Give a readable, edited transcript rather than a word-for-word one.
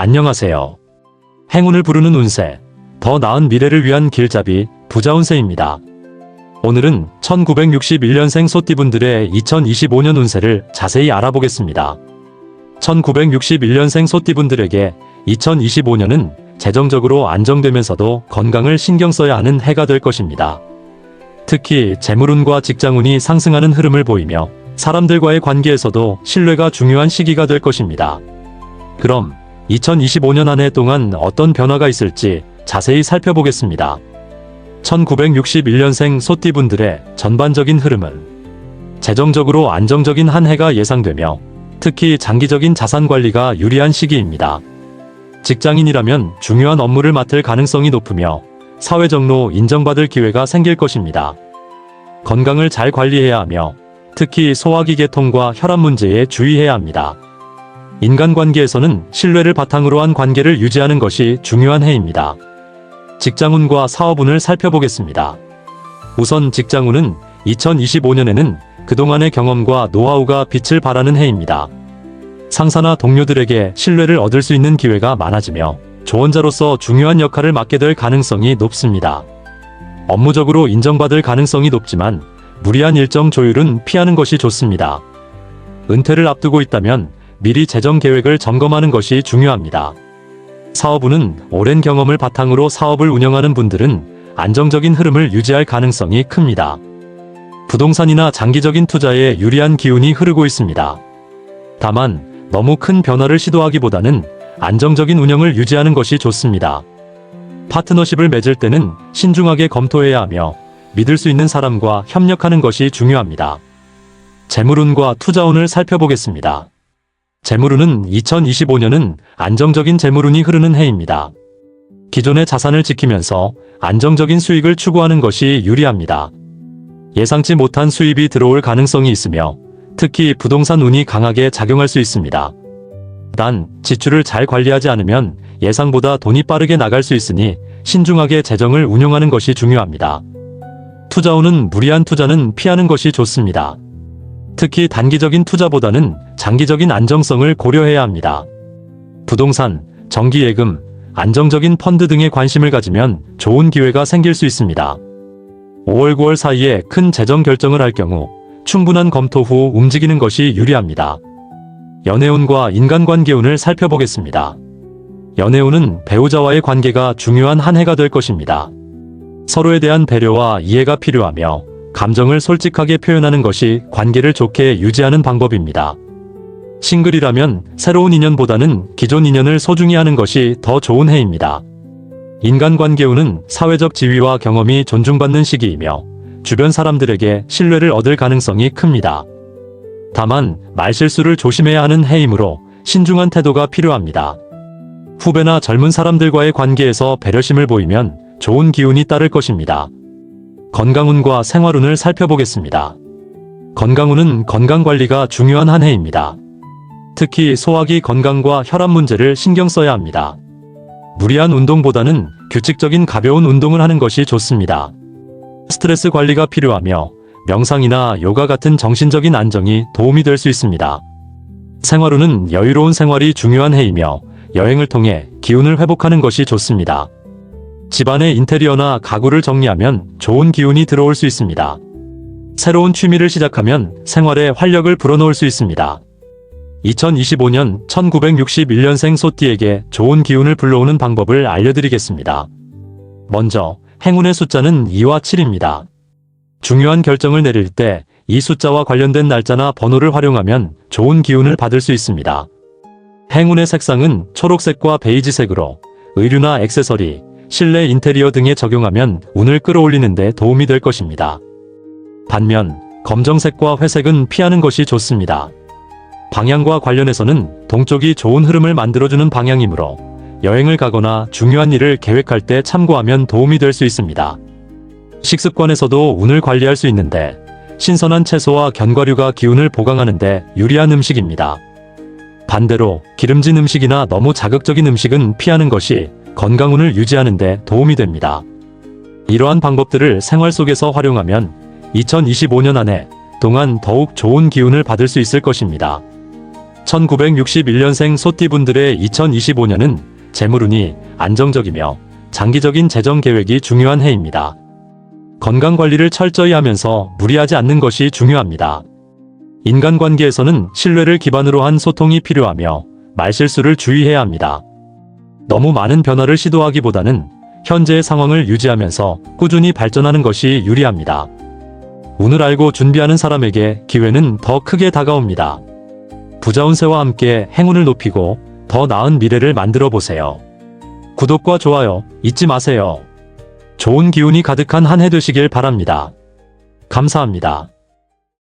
안녕하세요. 행운을 부르는 운세, 더 나은 미래를 위한 길잡이, 부자운세입니다. 오늘은 1961년생 소띠분들의 2025년 운세를 자세히 알아보겠습니다. 1961년생 소띠분들에게 2025년은 재정적으로 안정되면서도 건강을 신경 써야 하는 해가 될 것입니다. 특히 재물운과 직장운이 상승하는 흐름을 보이며 사람들과의 관계에서도 신뢰가 중요한 시기가 될 것입니다. 그럼 2025년 한 해 동안 어떤 변화가 있을지 자세히 살펴보겠습니다. 1961년생 소띠분들의 전반적인 흐름은 재정적으로 안정적인 한 해가 예상되며 특히 장기적인 자산 관리가 유리한 시기입니다. 직장인이라면 중요한 업무를 맡을 가능성이 높으며 사회적으로 인정받을 기회가 생길 것입니다. 건강을 잘 관리해야 하며 특히 소화기 계통과 혈압 문제에 주의해야 합니다. 인간관계에서는 신뢰를 바탕으로 한 관계를 유지하는 것이 중요한 해입니다. 직장운과 사업운을 살펴보겠습니다. 우선 직장운은 2025년에는 그동안의 경험과 노하우가 빛을 발하는 해입니다. 상사나 동료들에게 신뢰를 얻을 수 있는 기회가 많아지며 조언자로서 중요한 역할을 맡게 될 가능성이 높습니다. 업무적으로 인정받을 가능성이 높지만 무리한 일정 조율은 피하는 것이 좋습니다. 은퇴를 앞두고 있다면 미리 재정 계획을 점검하는 것이 중요합니다. 사업운은 오랜 경험을 바탕으로 사업을 운영하는 분들은 안정적인 흐름을 유지할 가능성이 큽니다. 부동산이나 장기적인 투자에 유리한 기운이 흐르고 있습니다. 다만 너무 큰 변화를 시도하기보다는 안정적인 운영을 유지하는 것이 좋습니다. 파트너십을 맺을 때는 신중하게 검토해야 하며 믿을 수 있는 사람과 협력하는 것이 중요합니다. 재물운과 투자운을 살펴보겠습니다. 재물운은 2025년은 안정적인 재물운이 흐르는 해입니다. 기존의 자산을 지키면서 안정적인 수익을 추구하는 것이 유리합니다. 예상치 못한 수입이 들어올 가능성이 있으며 특히 부동산 운이 강하게 작용할 수 있습니다. 단, 지출을 잘 관리하지 않으면 예상보다 돈이 빠르게 나갈 수 있으니 신중하게 재정을 운용하는 것이 중요합니다. 투자운은 무리한 투자는 피하는 것이 좋습니다. 특히 단기적인 투자보다는 장기적인 안정성을 고려해야 합니다. 부동산, 정기예금, 안정적인 펀드 등에 관심을 가지면 좋은 기회가 생길 수 있습니다. 5월, 9월 사이에 큰 재정 결정을 할 경우 충분한 검토 후 움직이는 것이 유리합니다. 연애운과 인간관계운을 살펴보겠습니다. 연애운은 배우자와의 관계가 중요한 한 해가 될 것입니다. 서로에 대한 배려와 이해가 필요하며 감정을 솔직하게 표현하는 것이 관계를 좋게 유지하는 방법입니다. 싱글이라면 새로운 인연보다는 기존 인연을 소중히 하는 것이 더 좋은 해입니다. 인간관계운은 사회적 지위와 경험이 존중받는 시기이며 주변 사람들에게 신뢰를 얻을 가능성이 큽니다. 다만 말실수를 조심해야 하는 해이므로 신중한 태도가 필요합니다. 후배나 젊은 사람들과의 관계에서 배려심을 보이면 좋은 기운이 따를 것입니다. 건강운과 생활운을 살펴보겠습니다. 건강운은 건강관리가 중요한 한 해입니다. 특히 소화기 건강과 혈압 문제를 신경 써야 합니다. 무리한 운동보다는 규칙적인 가벼운 운동을 하는 것이 좋습니다. 스트레스 관리가 필요하며 명상이나 요가 같은 정신적인 안정이 도움이 될 수 있습니다. 생활운은 여유로운 생활이 중요한 해이며 여행을 통해 기운을 회복하는 것이 좋습니다. 집안의 인테리어나 가구를 정리하면 좋은 기운이 들어올 수 있습니다. 새로운 취미를 시작하면 생활에 활력을 불어넣을 수 있습니다. 2025년 1961년생 소띠에게 좋은 기운을 불러오는 방법을 알려드리겠습니다. 먼저 행운의 숫자는 2와 7입니다. 중요한 결정을 내릴 때 이 숫자와 관련된 날짜나 번호를 활용하면 좋은 기운을 받을 수 있습니다. 행운의 색상은 초록색과 베이지색으로 의류나 액세서리, 실내 인테리어 등에 적용하면 운을 끌어올리는 데 도움이 될 것입니다. 반면 검정색과 회색은 피하는 것이 좋습니다. 방향과 관련해서는 동쪽이 좋은 흐름을 만들어주는 방향이므로 여행을 가거나 중요한 일을 계획할 때 참고하면 도움이 될 수 있습니다. 식습관에서도 운을 관리할 수 있는데 신선한 채소와 견과류가 기운을 보강하는 데 유리한 음식입니다. 반대로 기름진 음식이나 너무 자극적인 음식은 피하는 것이 건강운을 유지하는 데 도움이 됩니다. 이러한 방법들을 생활 속에서 활용하면 2025년 한 해 동안 더욱 좋은 기운을 받을 수 있을 것입니다. 1961년생 소띠분들의 2025년은 재물운이 안정적이며 장기적인 재정 계획이 중요한 해입니다. 건강관리를 철저히 하면서 무리하지 않는 것이 중요합니다. 인간관계에서는 신뢰를 기반으로 한 소통이 필요하며 말실수를 주의해야 합니다. 너무 많은 변화를 시도하기보다는 현재의 상황을 유지하면서 꾸준히 발전하는 것이 유리합니다. 운을 알고 준비하는 사람에게 기회는 더 크게 다가옵니다. 부자 운세와 함께 행운을 높이고 더 나은 미래를 만들어 보세요. 구독과 좋아요 잊지 마세요. 좋은 기운이 가득한 한 해 되시길 바랍니다. 감사합니다.